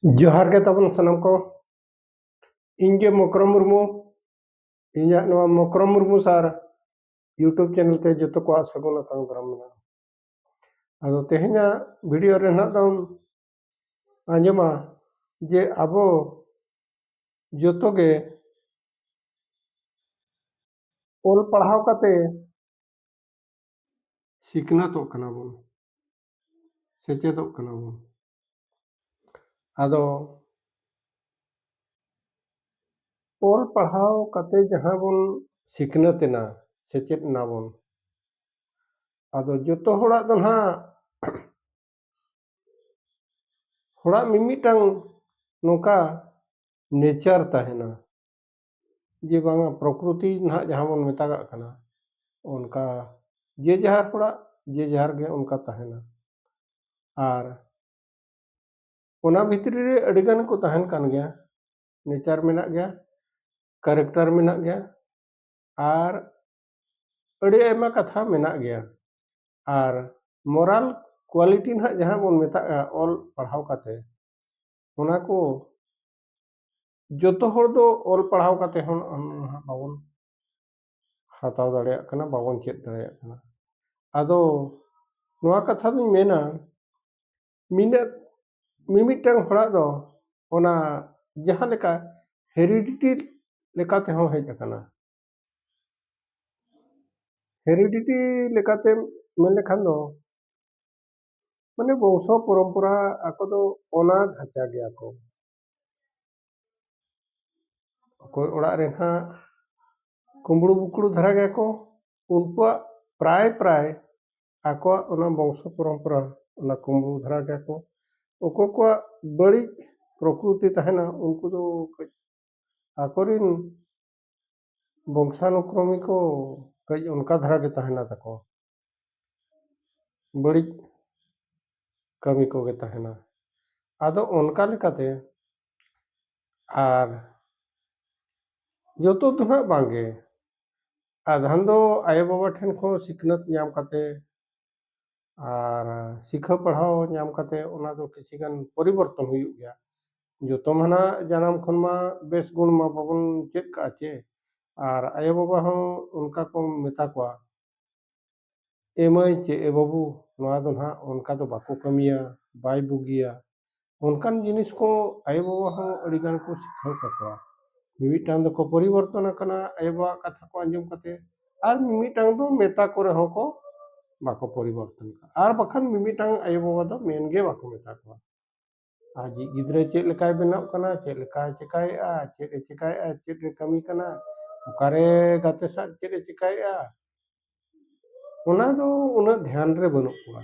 जोहार के तबन सनम को इंगे मकरम मुर्मू इᱧᱟᱜ ᱱᱚᱣᱟ मकरम मुर्मू सार यूट्यूब चैनल ते जतो को सगुन अतंग दाराम मेना आदो तेहेña वीडियो रे नहाग दम आंजमा जे आबो जतो गे ओल पढ़ाव काते सिखनातोग कना बोन सेचेदोग कना बोन आदो ओल पढ़ाव काते जहां बोन सिखनातेना सेचेद ना बोन आदो जतो होड़ा दो ना होड़ा मिमिटांग नोका नेचर तहेना जे बांगा प्रकृति ना जहां बोन मेतागा कना उनका जे जहार होड़ा जे जहार गे उनका तहेना आर ओना भितरी रे अडिगान को तहन कान गया नेचर मेना गया कैरेक्टर मेना गया आर अड़ी आयमा कथा मेना गया आर मोरल क्वालिटी ना जहां बोन मेता ऑल पढ़ाव काते ओना को जतो होड़ दो ऑल पढ़ाव काते हन बाबन हताव दाड़े कना बाबन चेत दाड़े कना आदो नोआ कथा दुñ मेना मिना मिमिटांग होड़ा दो ओना जहां लेका हेरिडिटी लेकाते हो हेज अकना हेरिडिटी लेकाते मेन लेखान दो माने वंश परंपरा आको दो ओना ढांचा गया को कोई ओड़ा रे ना कुंबड़ू बुकड़ू धरा गया को उनको प्राय प्राय आको ओना वंश परंपरा ओना कुंबड़ू धरा गया को ओको को बड़ी प्रकृति तहना उनको तो आकोरिन वंशानुक्रमी को कई उनका धरा के तहना तको बड़ी कमी को गे तहना आदो उनका लेकाते आर जतो तो ना बांगे आधान दो आयो बाबा ठेन को सिखनत नाम काते आर सिखा पढ़ाओ नाम काते ओना दो किसिगान परिवर्तन हुई गया जतो माना जन्म खन मा बेस गुण मा बाबन चेक का चे आर आयो बाबा हो उनका को मेता को ए माई चे ए बाबू नोआ दो ना उनका तो बाको कमिया बाय बुगिया उनकान जिनिस को आयो बाबा हो अड़ीगान को सिखाव काकोआ मिमिटांग दो को परिवर्तन कना आयो बाबा कथा को अंजम काते आर मिमिटांग दो मेता को रहो को बाको परिवर्तन का आर बखान मिमिटांग आयो बाबा दो मेन गे बाको मेता को आज गिद्रे चेक लेकाय बनाव कना चेक लेकाय चिकायआ चेक ए चिकायआ चेक रे कमी कना ओकारे गाते सा चेक ए चिकायआ ओना दो उना ध्यान रे बनु को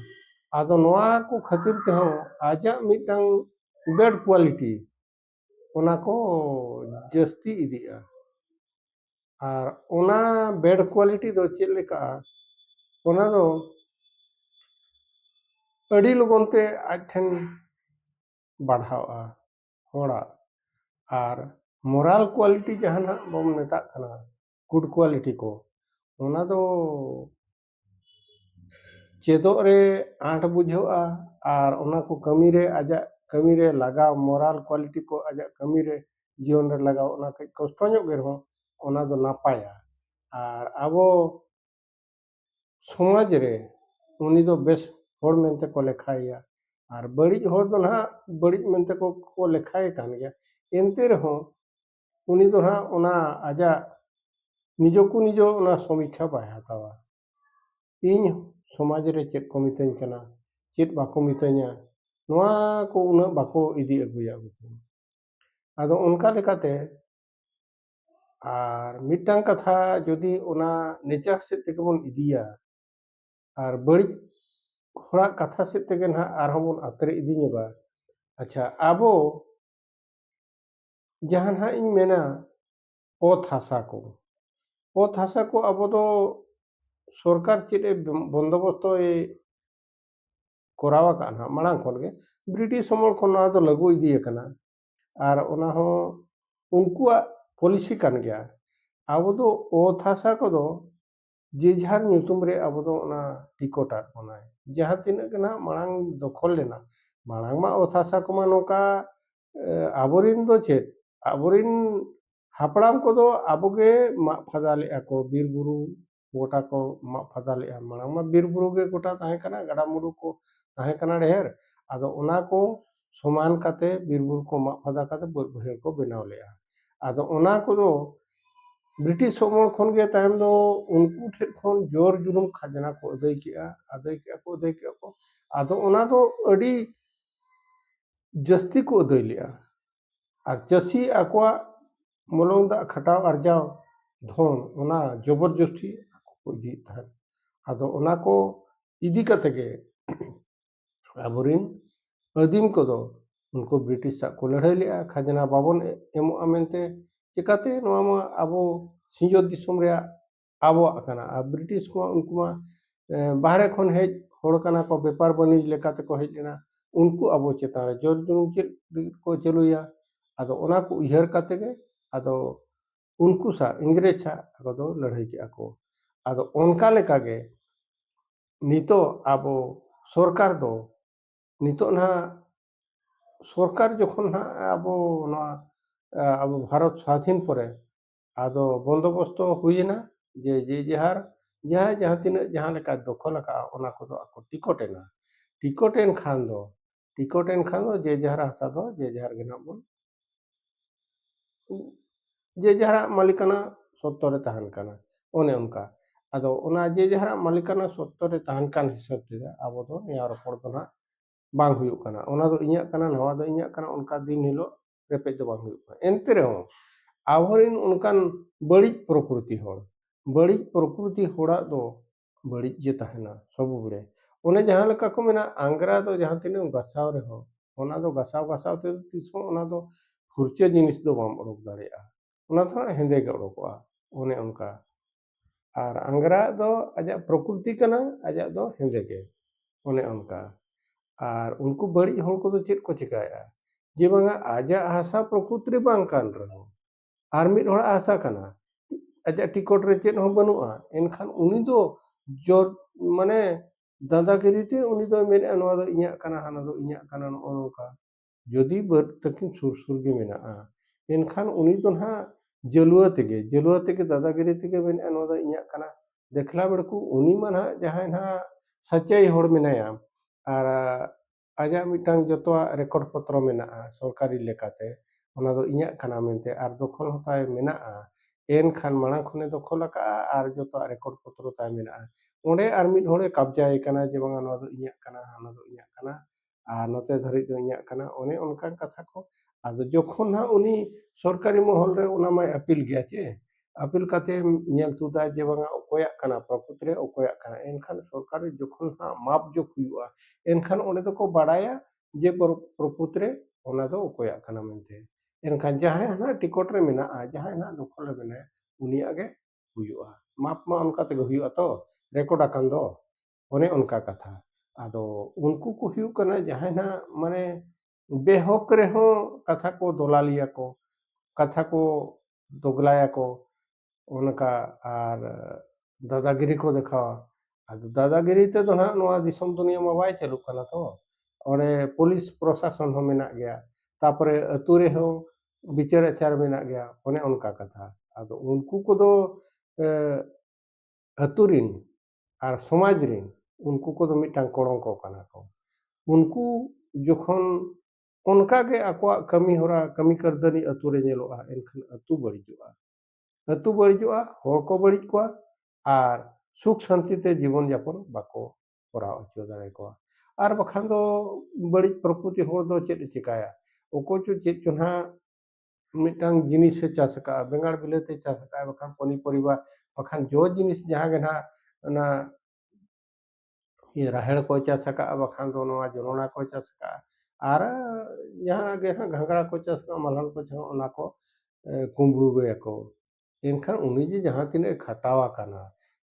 आदो नोआ को खातिर ते हो आजा मिटांग बेड क्वालिटी ओना को जस्ती इदिया आर ओना बेड क्वालिटी दो चेक लेका ओना दो अड़ी लगन ते आज ठेन बढ़ावा होड़ा आर मोरल क्वालिटी जहां बम मेता कना गुड क्वालिटी को ओना दो चेदो रे आठ बुझोआ आर ओना को कमी रे आजा कमी रे लगाव मोरल क्वालिटी को आजा कमी रे जीवन रे लगाव ओना कई कष्ट ᱧᱚᱜ गे रहो ओना दो नापाया आर आबो समाज रे उनी दो बेस होड़ मेनते को लेखाया आर बड़ी होड़ दो ना बड़ी मेनते को लेखाए कान गया एनते रहो उनी दो ना ओना आजा निजो को निजो ओना समीक्षा बाय हतावा इन समाज रे चेक को मितन कना चेक बाको मितन्या नोआ को उना बाको इदी अगुया आदो उनका लेकाते आर मिटांग कथा जदि ओना नेचर से ते बन इदिया आर बड़ी होड़ा कथा से ते ना आर बन अतरे इदी ᱧᱚᱜᱟ अच्छा आबो जहां ना इन मेना ओत हासा को आबो दो सरकार चेक बंदोबस्त कोरावा का ना मांग खन गे ब्रिटिश समर खन दो लागू इदी कना आर ओना हो उनकुआ पॉलिसी कान गया आबो दो ओत हासा को दो जे जहार ᱧᱩᱛᱩᱢ रे आबो दो ओना टिकोटा ओना जहां तिना के ना मांग दखल लेना मांग मा ओत हासा को मा नोका ᱟᱵᱚᱨᱮᱱ ᱫᱚ ᱪᱮᱫ ᱟᱵᱚᱨᱮᱱ ᱦᱟᱯᱲᱟᱢ ᱠᱚᱫᱚ ᱟᱵᱚᱜᱮ ᱢᱟᱜ ᱯᱷᱟᱫᱟ ᱞᱮᱜᱼᱟ ᱠᱚ ᱵᱤᱨ ᱵᱩᱨᱩ ᱜᱚᱴᱟ ᱠᱚ ᱢᱟᱜ ᱯᱷᱟᱫᱟ ᱞᱮᱜᱼᱟ ᱢᱟᱲᱟᱝ ᱢᱟ ᱵᱤᱨ ᱵᱩᱨᱩ ᱜᱮ ᱜᱚᱴᱟ ᱛᱟᱦᱮᱸ ᱠᱟᱱᱟ ᱜᱟᱰᱟᱼᱢᱩᱰᱩ ᱠᱚ ᱛᱟᱦᱮᱸ ᱠᱟᱱᱟ ᱰᱷᱮᱨ ᱟᱫᱚ ᱚᱱᱟ ᱠᱚ ᱥᱚᱢᱟᱱ ᱠᱟᱛᱮ ᱵᱤᱨ ᱵᱩᱨᱩ ᱠᱚ ᱢᱟᱜ ᱯᱷᱟᱫᱟ ᱠᱟᱛᱮ ᱵᱟᱹᱫ ᱵᱟᱹᱭᱦᱟᱹᱲ ᱠᱚ ᱵᱮᱱᱟᱣ ᱞᱮᱜᱼᱟ ᱟᱫᱚ ᱚᱱᱟ ᱠᱚᱫᱚ ᱵᱨᱤᱴᱤᱥ ᱥᱚᱢᱚᱭ ᱠᱷᱚᱱ ᱜᱮ ᱛᱟᱭᱚᱢ ᱫᱚ ᱩᱱᱠᱩ ᱴᱷᱮᱱ ᱠᱷᱚᱱ ᱡᱳᱨ ᱡᱩᱞᱩᱢ ᱠᱷᱟᱡᱽᱱᱟ ᱠᱚ ᱟᱹᱫᱟᱹᱭ ᱠᱮᱜᱼᱟ ᱟᱫᱚ ᱚᱱᱟ ᱫᱚ ᱟᱹᱰᱤ ᱡᱟᱹᱥᱛᱤ ᱠᱚ ᱟᱹᱫᱟᱹᱭ ᱞᱮᱜᱼᱟ ᱟᱨ ᱪᱟᱹᱥᱤ ᱟᱠᱚᱣᱟᱜ ᱢᱚᱞᱚᱝ ᱫᱟᱜ ᱠᱷᱟᱴᱟᱣ ᱟᱨᱡᱟᱣ ᱫᱷᱚᱱ ᱚᱱᱟ ᱡᱚᱵᱚᱨ ᱡᱚᱥᱛᱤ ᱟᱠᱚ ᱠᱚ ᱤᱫᱤᱭᱮᱫ ᱛᱟᱦᱮᱸᱫ ᱟᱫᱚ ᱚᱱᱟ ᱠᱚ ᱤᱫᱤ ᱠᱟᱛᱮ ᱜᱮ ᱟᱵᱚᱨᱮᱱ ᱟᱹᱫᱤᱢ ᱠᱚᱫᱚ ᱩᱱᱠᱩ ᱵᱨᱤᱴᱤᱥ ᱥᱟᱶ ᱠᱚ ᱞᱟᱹᱲᱦᱟᱹᱭ ᱞᱮᱜᱼᱟ ᱠᱷᱟᱡᱽᱱᱟ ᱵᱟᱵᱚᱱ ᱮᱢᱚᱜᱼᱟ ᱢᱮᱱᱛᱮ ᱪᱤᱠᱟᱹᱛᱮ ᱱᱚᱣᱟ ᱢᱟ ᱟᱵᱚ ᱥᱤᱧᱚᱛ ᱫᱤᱥᱚᱢ ᱨᱮᱭᱟᱜ ᱟᱵᱚᱣᱟᱜ ᱠᱟᱱᱟ ᱟᱨ ᱵᱨᱤᱴᱤᱥ ᱠᱚ ᱩᱱᱠᱩ ᱢᱟ ᱵᱟᱦᱨᱮ ᱠᱷᱚᱱ ᱦᱮᱡ ᱦᱚᱲ ᱠᱟᱱᱟ ᱠᱚ ᱵᱮᱯᱟᱨ ᱵᱟᱹᱱᱤᱡᱽ ᱞᱮᱠᱟ ᱛᱮᱠᱚ ᱦᱮᱡ ᱞᱮᱱᱟ ᱩᱱᱠᱩ ᱟᱵᱚ ᱪᱮᱛᱟᱱ ᱨᱮ ᱡᱳᱨ ᱡᱩᱞᱩᱢ ᱪᱮᱫ ᱠᱚ ᱪᱟᱹᱞᱩᱭᱟ ᱟᱫᱚ ᱚᱱᱟ ᱠᱚ ᱩᱭᱦᱟᱹᱨ ᱠᱟᱛᱮ ᱜᱮ ᱟᱫᱚ ᱩᱱᱠᱩ ᱥᱟᱶ ᱤᱝᱨᱮᱡᱽ ᱥᱟᱶ ᱟᱠᱚ ᱫᱚ ᱞᱟᱹᱲᱦᱟᱹᱭ ᱠᱮᱜᱼᱟ ᱠᱚ ᱟᱫᱚ ᱚᱱᱠᱟ ᱞᱮᱠᱟᱜᱮ ᱱᱤᱛᱚᱜ ᱟᱵᱚ ᱥᱚᱨᱠᱟᱨ ᱫᱚ ᱱᱤᱛᱚᱜ ᱱᱟᱦᱟᱜ ᱥᱚᱨᱠᱟর ᱡᱚᱠᱷᱚᱱ ᱱᱟᱦᱟᱜ ᱟᱵᱚ ᱱᱚᱣᱟ ᱟᱵᱚ ᱵᱷᱟᱨᱚᱛ ᱥᱟᱹᱫᱷᱤᱱ ᱯᱚᱨᱮ ᱟᱫᱚ ᱵᱚᱱᱫᱳᱵᱚᱥᱛᱚ ᱦᱩᱭᱮᱱᱟ ᱡᱮ ᱡᱟᱦᱟᱨ ᱡᱟᱦᱟᱸᱭ ᱡᱟᱦᱟᱸ ᱛᱤᱱᱟᱹᱜ ᱡᱟᱦᱟᱸ ᱞᱮᱠᱟ ᱫᱚᱠᱷᱚᱞ ᱟᱠᱟᱜᱼᱟ ᱚᱱᱟ ᱠᱚᱫᱚ ᱟᱠᱚ ᱴᱤᱠᱚᱴ ᱮᱱᱟ ᱴᱤᱠᱚᱴ ᱮᱱ ᱠᱷᱟᱱ ᱫᱚ ᱡᱮ ᱡᱟᱦᱟᱨ ᱦᱟᱥᱟ ᱫᱚ ᱡᱮ ᱡᱟᱦᱟᱨ ᱜᱮ ᱱᱟᱦᱟᱜ ᱵᱚᱱ ᱡᱮ ᱡᱟᱦᱟᱨᱟᱜ ᱢᱟলিᱠᱟᱱᱟ ᱥᱚᱛᱛᱚ ᱨᱮ ᱛᱟᱦᱮᱱ ᱠᱟᱱᱟ ᱚᱱᱮ ᱚᱱᱠᱟ ᱟᱫᱚ ᱚᱱᱟ ᱡᱮ ᱡᱟᱦᱟᱨᱟᱜ ᱢᱟলিᱠᱟᱱᱟ ᱥᱚᱛᱛᱚ ᱨᱮ ᱛᱟᱦᱮᱱ ᱠᱟᱱ ᱦᱤᱥᱟᱹᱵ ᱛᱮᱫᱚ ᱟᱵᱚ ᱫᱚ ᱱᱮᱭᱟᱣ ᱨᱚᱯᱚᱲ ᱫᱚ ᱱᱟᱦᱟᱜ ᱵᱟᱝ ᱦᱩᱭᱩᱜ ᱠᱟᱱᱟ ᱚᱱᱟ ᱫᱚ ᱤᱧᱟᱹᱜ ᱠᱟᱱᱟ ᱱᱚᱣᱟ ᱫᱚ ᱤᱧᱟᱹᱜ ᱠᱟᱱᱟ ᱚᱱᱠᱟ ᱫᱤᱱ ᱦᱤᱞᱳᱜ ᱨᱮᱯᱮᱡ ᱫᱚ ᱵᱟᱝ ᱦᱩᱭᱩᱜ ᱠᱟᱱᱟ ᱮᱱᱛᱮ ᱨᱮᱦᱚᱸ ᱟᱵᱚᱨᱮᱱ ᱚᱱᱠᱟᱱ ᱵᱟᱹᱲᱤᱡ ᱯᱨᱚᱠᱨᱤᱛᱤ ᱦᱚᱲᱟᱜ ᱫᱚ ᱵᱟᱹᱲᱤᱡ ᱜᱮ ᱛᱟᱦᱮᱱᱟ ᱥᱚᱵ ᱵᱮᱲᱮ ᱚᱱᱮ ᱡᱟᱦᱟᱸ ᱞᱮᱠᱟ ᱠᱚ ᱢᱮᱱᱟ ᱟᱝᱜᱽᱨᱟ ᱫᱚ ᱡᱟᱦᱟᱸ ᱛᱤᱱᱟᱹᱜ ᱜᱟᱥᱟᱣ ᱨᱮᱦᱚᱸ ᱚᱱᱟ ᱫᱚ ᱜᱟᱥᱟᱣ ᱛᱮ ᱛᱤᱥᱦᱚᱸ ᱚᱱᱟ ᱫᱚ ᱯᱷᱩᱨᱪᱟᱹ ᱡᱤᱱᱤᱥ ᱫᱚ ᱵᱟᱢ ᱚᱰᱚᱠ ᱫᱟᱲᱮᱭᱟᱜᱼᱟ ᱚᱱᱟ ᱫᱚ ᱦᱟᱸᱜ ᱦᱮᱸᱫᱮ ᱜᱮ ᱚᱰᱚᱠᱚᱜᱼᱟ ᱚᱱᱮ ᱚᱱᱠᱟ ᱟᱨ ᱟᱝᱜᱽᱨᱟᱜ ᱫᱚ ᱟᱡᱟᱜ ᱯᱨᱚᱠᱨᱤᱛᱤ ᱠᱟᱱᱟ ᱟᱡᱟᱜ ᱫᱚ ᱦᱮᱸᱫᱮ ᱜᱮ ᱚᱱᱮ ᱚᱱᱠᱟ ᱟᱨ ᱩᱱᱠᱩ ᱵᱟᱹᱲᱤᱡ ᱦᱚᱲ ᱠᱚᱫᱚ ᱪᱮᱫ ᱠᱚ ᱪᱤᱠᱟᱭᱮᱜᱼᱟ ᱡᱮ ᱵᱟᱝᱟ ᱟᱡᱟᱜ ᱦᱟᱥᱟ ᱯᱨᱚᱠᱨᱤᱛᱤ ᱨᱮ ᱵᱟᱝ ᱠᱟᱱ ᱨᱮᱦᱚᱸ ᱟᱨ ᱢᱤᱫ ᱦᱚᱲᱟᱜ ᱦᱟᱥᱟ ᱠᱟᱱᱟ ᱟᱡᱟᱜ ᱴᱤᱠᱚᱴ ᱨᱮ ᱪᱮᱫ ᱦᱚᱸ ᱵᱟᱹᱱᱩᱜᱼᱟ ᱮᱱᱠᱷᱟᱱ ᱩᱱᱤ ᱫᱚ ᱡᱳᱨ ᱢᱟᱱᱮ ᱫᱟᱫᱟᱜᱤᱨᱤᱛᱮ ᱩᱱᱤ ᱫᱚᱭ ᱢᱮᱱᱮᱫᱼᱟ ᱱᱚᱣᱟ ᱫᱚ ᱤᱧᱟᱹᱜ ᱠᱟᱱᱟ ᱦᱟᱱᱟ ᱫᱚ ᱤᱧᱟᱹᱜ ᱠᱟᱱᱟ ᱱᱚᱜᱼᱚ ᱱᱚᱝᱠᱟ ᱡᱩᱫᱤ ᱵᱟᱹᱫ ᱛᱟᱹᱠᱤᱱ ᱥᱩᱨ ᱥᱩᱨ ᱜᱮ ᱢᱮᱱᱟᱜᱼᱟ ᱮᱱᱠᱷᱟन ᱩᱱᱤ ᱫᱚ ᱱᱟᱦᱟᱜ ᱡᱟᱹᱞᱩᱣᱟᱹ ᱛᱮᱜᱮ ᱫᱟᱫᱟᱜᱤᱨᱤ ᱛᱮᱜᱮ ᱢᱮᱱᱮᱫᱼᱟ ᱱᱚᱣᱟ ᱫᱚ ᱤᱧᱟᱹᱜ ᱠᱟᱱᱟ ᱫᱮᱠᱷᱞᱟ ᱵᱮᱲᱠᱩ ᱩᱱᱤ ᱢᱟ ᱱᱟᱦᱟᱜ ᱡᱟᱦᱟᱸᱭ ᱱᱟᱦᱟᱜ ᱥᱟᱪᱟᱭ ᱦᱚᱲ ᱢᱮᱱᱟᱭᱟ ᱟᱨ ᱟᱡᱟᱜ ᱢᱤᱫᱴᱟᱝ ᱡᱚᱛᱚᱣᱟᱜ ᱨᱮᱠᱚᱨᱰ ᱯᱚᱛᱨᱚ ᱢᱮᱱᱟᱜᱼᱟ ᱥᱚᱨᱠᱟᱨᱤ ᱞᱮᱠᱟᱛᱮ ᱚᱱᱟ ᱫᱚ ᱤᱧᱟᱹᱜ ᱠᱟᱱᱟ ᱢᱮᱱᱛᱮ ᱟᱨ ᱫᱚᱠᱷᱚᱞ ᱦᱚᱸ ᱛᱟᱭ ᱢᱮᱱᱟᱜᱼᱟ ᱮᱱᱠᱷᱟᱱ ᱢᱟᱲᱟᱝ ᱠᱷᱚᱱᱮ ᱫᱚᱠᱷᱚᱞ ᱟᱠᱟᱜᱼᱟ ᱟᱨ ᱡᱚᱛᱚᱣᱟᱜ ᱨᱮᱠᱚᱨᱰ ᱯᱚᱛᱨᱚ ᱛᱟᱭ ᱢᱮᱱᱟᱜᱼᱟ ᱚᱸᱰᱮ ᱟᱨ ᱢᱤᱫ ᱦᱚᱲᱮ ᱠᱟᱵᱡᱟᱭᱮ ᱠᱟᱱᱟ ᱡᱮ ᱵᱟᱝᱟ ᱱᱚᱣᱟ ᱫᱚ ᱤᱧᱟᱹᱜ ᱠᱟᱱᱟ ᱦᱟᱱᱟ ᱫᱚ ᱤᱧᱟᱹᱜ ᱠᱟᱱᱟ ᱟᱨ ᱱᱚᱛᱮ ᱫᱷᱟᱹᱨᱤᱡ ᱫᱚ ᱤᱧᱟᱹᱜ ᱠᱟᱱᱟ ᱚᱱᱮ ᱚᱱᱠᱟᱱ ᱠᱟᱛᱷᱟ ᱠᱚ ᱟᱫᱚ ᱡᱚᱠᱷᱚᱱ ᱦᱟᱸᱜ ᱩᱱᱤ ᱥᱚᱨᱠᱟᱨᱤ ᱢᱚᱦᱚᱞ ᱨᱮ ᱚᱱᱟ ᱢᱟᱭ ᱟᱹᱯᱤᱞ ᱜᱮᱭᱟ ᱪᱮ ᱟᱹᱯᱤᱞ ᱠᱟᱛᱮ ᱧᱮᱞ ᱛᱩᱫᱟ ᱡᱮ ᱵᱟᱝᱟ ᱚᱠᱚᱭᱟᱜ ᱠᱟᱱᱟ ᱯᱨᱚᱠᱨᱤᱛᱤ ᱨᱮ ᱚᱠᱚᱭᱟᱜ ᱠᱟᱱᱟ ᱮᱱᱠᱷᱟᱱ ᱥᱚᱨᱠᱟᱨᱤ ᱡᱚᱠᱷᱚᱱ ᱦᱟᱸᱜ ᱢᱟᱯ ᱡᱳᱜ ᱦᱩᱭᱩᱜᱼᱟ ᱮᱱᱠᱷᱟᱱ ᱚᱸᱰᱮ ᱫᱚᱠᱚ ᱵᱟᱲᱟᱭᱟ ᱡᱮ ᱯᱨᱚᱠᱨᱤᱛᱤ ᱨᱮ ᱚᱱᱟ ᱫᱚ ᱚᱠᱚᱭᱟᱜ ᱠᱟᱱᱟ ᱢᱮᱱᱛᱮ ᱮᱱᱠᱷᱟᱱ ᱡᱟᱦᱟᱸᱭ ᱦᱟᱸᱜ ᱴᱤᱠᱚᱴ ᱨᱮ ᱢᱮᱱᱟᱜᱼᱟ ᱡᱟᱦᱟᱸᱭ ᱦᱟᱸᱜ ᱫᱚᱠᱷᱚᱞ ᱨᱮ ᱢᱮᱱᱟᱭᱟ ᱩᱱᱤᱭᱟᱜ ᱜᱮ ᱦᱩᱭᱩᱜᱼᱟ ᱢᱟᱯ ᱢᱟ ᱚᱱᱠᱟ ᱛᱮᱜᱮ ᱦᱩᱭᱩᱜᱼᱟ ᱛᱚ ᱨᱮᱠᱚর্ᱰ ᱟᱠᱟᱱ ᱫᱚ ᱚᱱᱮ ᱚᱱᱠᱟ ᱠᱟᱛᱷᱟ ᱟᱫᱚ ᱩᱱᱠᱩ ᱠᱚ ᱦᱩᱭᱩᱜ ᱠᱟᱱᱟ ᱡᱟᱦᱟᱸᱭ ᱦᱟᱸᱜ ᱢᱟᱱᱮ ᱵᱮᱦᱚᱠ ᱨᱮᱦᱚᱸ ᱠᱟᱛᱷᱟ ᱠᱚ ᱫᱚᱞᱟᱞᱤᱭᱟᱠᱚ ᱠᱟᱛᱷᱟ ᱠᱚ ᱫᱚᱜᱽᱞᱟᱭᱟᱠᱚ ᱚᱱᱠᱟ ᱟᱨ ᱫᱟᱫᱟᱜᱤᱨᱤ ᱠᱚ ᱫᱮᱠᱷᱟᱣᱟ ᱟᱫᱚ ᱫᱟᱫᱟᱜᱤᱨᱤ ᱛᱮᱫᱚ ᱱᱟᱦᱟᱜ ᱱᱚᱣᱟ ᱫᱤᱥᱚᱢ ᱫᱩᱱᱤᱭᱟᱹ ᱢᱟ ᱵᱟᱭ ᱪᱟᱹᱞᱩᱜ ᱠᱟᱱᱟ ᱛᱚ ᱚᱸᱰᱮ ᱯᱩᱞᱤᱥ ᱯᱨᱚᱥᱟᱥᱚᱱ ᱦᱚᱸ ᱢᱮᱱᱟᱜ ᱜᱮᱭᱟ ᱛᱟᱯᱚᱨᱮ ᱟᱹᱛᱩ ᱨᱮᱦᱚᱸ ᱵᱤᱪᱟᱹᱨ ᱟᱪᱟᱨ ᱢᱮᱱᱟᱜ ᱜᱮᱭᱟ ᱚᱱᱮ ᱚᱱᱠᱟ ᱠᱟᱛᱷᱟ ᱟᱫᱚ ᱩᱱᱠᱩ ᱠᱚᱫᱚ ᱟᱹᱛᱩ ᱨᱤᱱ ᱟᱨ ᱥᱚᱢᱟᱡᱽ ᱨᱤᱱ ᱩᱱᱠᱩ ᱠᱚᱫᱚ ᱢᱤᱫᱴᱟᱝ ᱠᱚᱲᱚᱝᱠᱚ ᱠᱟᱱᱟ ᱠᱚ ᱩᱱᱠᱩ ᱡᱚᱠᱷᱚᱱ ᱚᱱᱠᱟᱜᱮ ᱟᱠᱚᱣᱟᱜ ᱠᱟᱹᱢᱤ ᱦᱚᱨᱟ ᱠᱟᱹᱢᱤ ᱠᱟᱹᱨᱫᱷᱟᱹᱱᱤ ᱟᱹᱛᱩ ᱨᱮ ᱧᱮᱞᱚᱜᱼᱟ ᱮᱱᱠᱷᱟᱱ ᱟᱹᱛᱩ ᱵᱟᱹᱲᱤᱡᱚᱜᱼᱟ ᱦᱚᱲ ᱠᱚ ᱵᱟᱹᱲᱤᱡ ᱠᱚᱣᱟ ᱟᱨ ᱥᱩᱠ ᱥᱟᱱᱛᱤ ᱛᱮ ᱡᱤᱵᱚᱱ ᱡᱟᱯᱚᱱ ᱵᱟᱠᱚ ᱠᱚᱨᱟᱣ ᱦᱚᱪᱚ ᱫᱟᱲᱮ ᱠᱚᱣᱟ ᱟᱨ ᱵᱟᱠᱷᱟᱱ ᱫᱚ ᱵᱟᱹᱲᱤᱡ ᱯᱨᱚᱠᱨᱤᱛᱤ ᱦᱚᱲ ᱫᱚ ᱪᱮᱫ ᱮ ᱪᱤᱠᱟᱹᱭᱟ ᱚᱠᱚᱭ ᱪᱚ ᱪᱮᱫ ᱪᱚ ᱱᱟᱦᱟᱜ ᱢᱤᱫᱴᱟᱝ ᱡᱤᱱᱤᱥᱮ ᱪᱟᱥ ᱟᱠᱟᱜᱼᱟ ᱵᱮᱸᱜᱟᱲ ᱵᱤᱞᱟᱹᱛᱤ ᱪᱟᱥ ᱟᱠᱟᱜᱼᱟ ᱵᱟᱠᱷᱟᱱ ᱯᱚᱱᱤᱯᱚᱨᱤᱵᱟ ᱵᱟᱠᱷᱟन ᱡᱚ ᱡᱤᱱᱤᱥ ᱡᱟᱦᱟᱸ ᱜᱮ ᱱᱟᱦᱟᱜ ᱚᱱᱟ ᱨᱟᱦᱮᱲ ᱠᱚ ᱪᱟᱥ ᱟᱠᱟᱜᱼᱟ ᱵᱟᱠᱷᱟᱱ ᱫᱚ ᱱᱚᱣᱟ ᱡᱚᱱᱚᱲᱟ ᱠᱚ ᱪᱟᱥ ᱟᱠᱟᱜᱼᱟ ᱟᱨ ᱡᱟᱦᱟᱸ ᱜᱮ ᱦᱟᱸᱜ ᱜᱷᱟᱸᱜᱽᱨᱟ ᱠᱚ ᱪᱟᱥ ᱟᱠᱟᱜᱼᱟ ᱢᱟᱞᱦᱟᱱ ᱠᱚ ᱪᱟᱥ ᱚᱱᱟ ᱠᱚ ᱠᱩᱢᱲᱩᱭᱟᱠᱚ ᱮᱱᱠᱷᱟᱱ ᱩᱱᱤ ᱡᱮ ᱡᱟᱦᱟᱸ ᱛᱤᱱᱟᱹᱜ ᱮ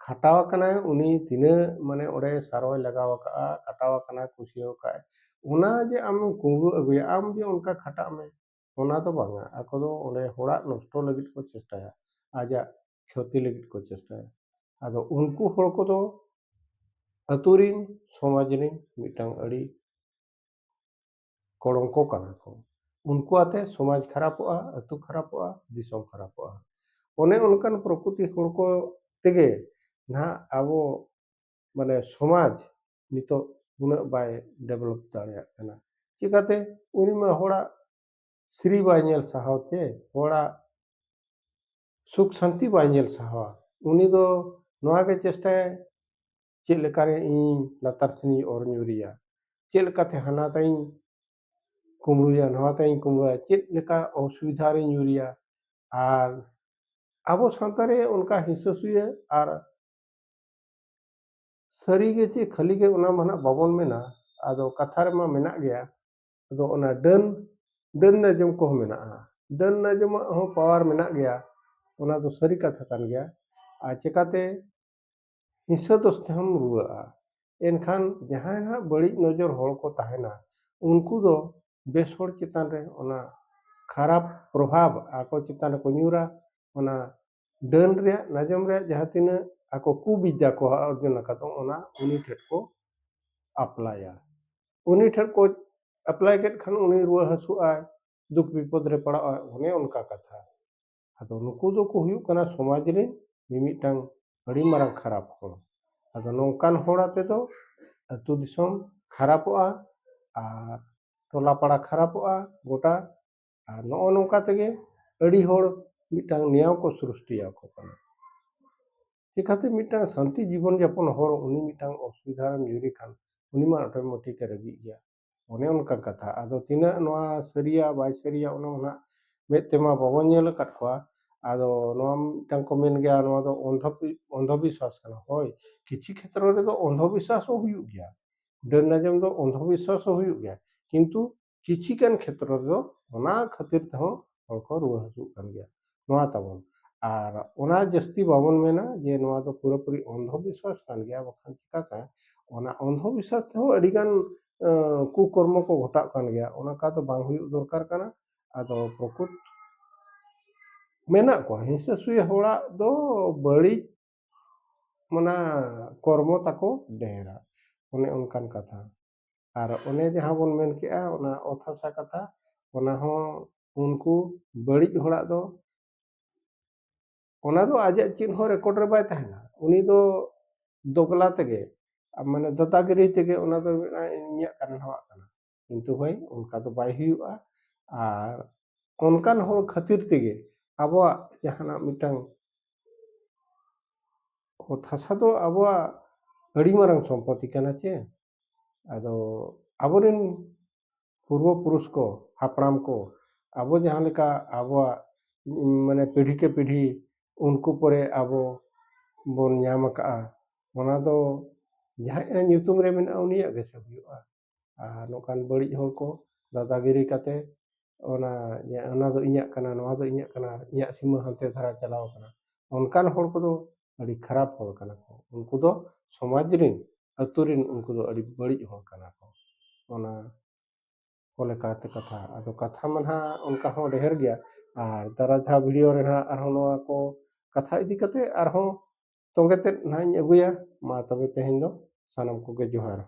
ᱠᱷᱟᱴᱟᱣ ᱟᱠᱟᱱᱟᱭ ᱩᱱᱤ ᱛᱤᱱᱟᱹᱜ ᱢᱟᱱᱮ ᱚᱸᱰᱮ ᱥᱟᱨᱚᱭ ᱞᱟᱜᱟᱣ ᱟᱠᱟᱜᱼᱟ ᱠᱷᱟᱴᱟᱣ ᱟᱠᱟᱱᱟᱭ ᱠᱩᱥᱤᱭᱟᱹᱣ ᱟᱠᱟᱫ ᱚᱱᱟ ᱡᱮ ᱟᱢᱮᱢ ᱠᱩᱢᱵᱲᱩ ᱟᱹᱜᱩᱭᱟ ᱟᱢ ᱡᱮ ᱚᱱᱠᱟ ᱠᱷᱟᱴᱟᱜ ᱢᱮ ᱚᱱᱟ ᱫᱚ ᱵᱟᱝᱟ ᱟᱠᱚ ᱫᱚ ᱚᱸᱰᱮ ᱦᱚᱲᱟᱜ ᱱᱚᱥᱴᱚ ᱞᱟᱹᱜᱤᱫ ᱠᱚ ᱪᱮᱥᱴᱟᱭᱟ ᱟᱡᱟᱜ ᱠᱷᱚᱛᱤ ᱞᱟᱹᱜᱤᱫ ᱠᱚ ᱪᱮᱥᱴᱟᱭᱟ ᱟᱫᱚ ᱩᱱᱠᱩ ᱦᱚᱲ ᱠᱚᱫᱚ ᱟᱹᱛᱩ ᱨᱤᱱ ᱥᱚᱢᱟᱡᱽ ᱨᱤᱱ ᱢᱤᱫᱴᱟᱝ ᱟᱹᱰᱤ ᱠᱚᱲᱚᱝᱠᱚ ᱠᱟᱱᱟ ᱠᱚ उनको आते समाज खराबोगा, अतु खराबोगा, दिसोम खराबोगा। ओने उनकान प्रकृति हर को तेगे ना आबो माने समाज नितो उना बाय डेवलप दाड़ेयाग कना। चिकाते उनी मा होड़ा श्री बाय नेल साहाव चे, होड़ा सुख शांति बाय नेल साहावा। उनी दो नोआ गे चेष्टाय चेद लेकारे इन लातार सेनी और ᱧᱩᱨᱤᱭᱟ, चेद लेकाते हाना ताई कुमड़ुया, नोआ ताई कुमड़ुया, चेद लेका असुविधा रे ᱧᱩᱨᱤᱭᱟ आर आबो सावता रे उनका हिंसा सुया आर सारीगे चे खालीगे उना मा नाग बाबोन मेना, आदो कथा रेमा मेनाग गया, आदो ओना डान नाजम को मेनागा। डान नाजमाग हो पावर मेनाग गया, ओना दो सारी कथा कान गया। आ चिकाते हिंसा दोष तेहम रुआगा। एनखान जहां ना बड़ी नजर हर को ताहेना, उनको दो बेस हर चितान रे ओना खराब प्रभाव आको चितान रे को ᱧᱩᱨᱟ, ओना डान रे नाजम रे जहां तिना आको कुबिद्या को अर्जन आकादो ओना उनी ठेठ को अप्लाया। उनी ठेठ को अप्लाई केद खान उनी रुआ हसुआय, दुख विपद रे पड़ाय, ओने उनका कथा। आदो नुकु दो को हुयुग कना समाज रे मिमिटांग अड़ी मारांग खराब हर। आदो नोंकान होड़ा तेदो अतु दिसोम खराबोगा आर टोला पाड़ा खराबोगा गोटा। आर नोगो नोंका तेगे अड़ी हर मिटांग न्याय को सृष्टिया को कना। चिकाते मिटांग शांति जीवन यापन हर उनी मिटांग असुविधा रे ᱧᱩᱨᱤ खान उनी मा ऑटोमेटिक रगी गया। ओने उनका कथा आदो तिना नोआ सरिया बाय सरिया ओना मा मेद तेमा बाबोन नेल अकाद कोआ। आदो नोआ मिटांग को मेन गया नोआ दो अंधविश्वास कना। होय किछि क्षेत्र रे दो अंधविश्वास हो हुयुग गया, डान नाजम दो अंधविश्वास हो हुयुग गया, किंतु किछि गान क्षेत्र रे दो ओना खातिर तेहो हर को रुआ हसुग कान गया नोआ ताबोन। आर ओना जस्ती बाबोन मेना जे नोआ दो पूरापूरी अंधविश्वास कान गया, बखान चिकाते ओना अंधविश्वास तेहो अड़ीगान कुकर्म को घटाग कान गया, ओना का दो बांग हुयुग दरकार काना। आदो प्रकृत मेना को हिंसा सुया होड़ा दो बड़ी मना कर्म ताको ढेरा, ओने उनकान कथा। आर ओने जहां बोन मेन केआ ओना अत हासा कथा, ओना हो उनको बड़ी होड़ा दो ओना दो आजाग चेद हो रेकॉर्ड रे बाय ताहेना, उनी दो दोगला तेगे माने दादागिरी तेगे ओना दो इᱧᱟᱜ कान हवाग काना। किंतु भाई उनका दो बाय हुयुगा आर उनकान हर खातिर तेगे आबोआ जहाना मिटांग अत हासा दो आबोआ अड़ी मारांग सम्पत्ति काना चे। आदो आबोरेन पूर्व पुरुष को हापड़ाम को आबो जहां लेका आबोआ माने पीढ़ी के पीढ़ी उनको परे आबो बोन ᱧᱟᱢ अकाआ, ओना दो जहां ᱧᱩᱛᱩᱢ रे मेना उनियाग गे से हुयुगा। आर नोकान बड़ी हर को दादागिरी काते ओना दो इᱧᱟᱜ काना, नोआ दो इᱧाᱜ काना, इᱧाᱜ सीमा हानते धारा चलाव काना, ओनकान हर को दो अड़ी खराब हर काना को। उनको दो समाज रिन अतु रिन उनको दो अड़ी बड़ी हर काना को। ओना को लेकाते कथा आदो कथा मा नाग उनका हो ढेर गया। आर दारा जहां वीडियो रे नाग आरहों नोआ को कथा इदी कते आरहों तोंगे तेद नाग इᱧ अगुया। मा तबे तेहेñ दो सानाम कोगे जोहार।